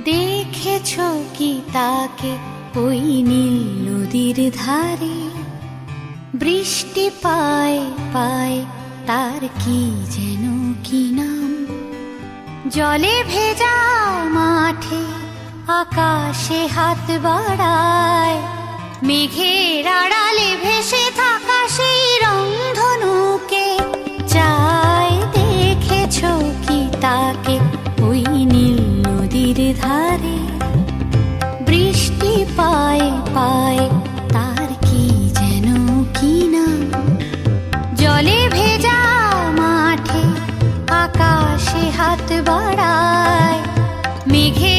দেখেছো কি তাকে ওই নীল নদীর ধারে? বৃষ্টি পায় পায় তার কি যেন কি নাম। জলে ভেজা মাঠে আকাশে হাত বাড়ায়, মেঘের আড়ালে ভেসে থাকা সেই রংধনুকে চায়। দেখেছো কি তাকে ওই নীল নদীর ধারে? বৃষ্টি পায় পায় তার কি যেন কি নাম। জলে ভেজা মাঠে আকাশে হাত বাড়ায়, মেঘে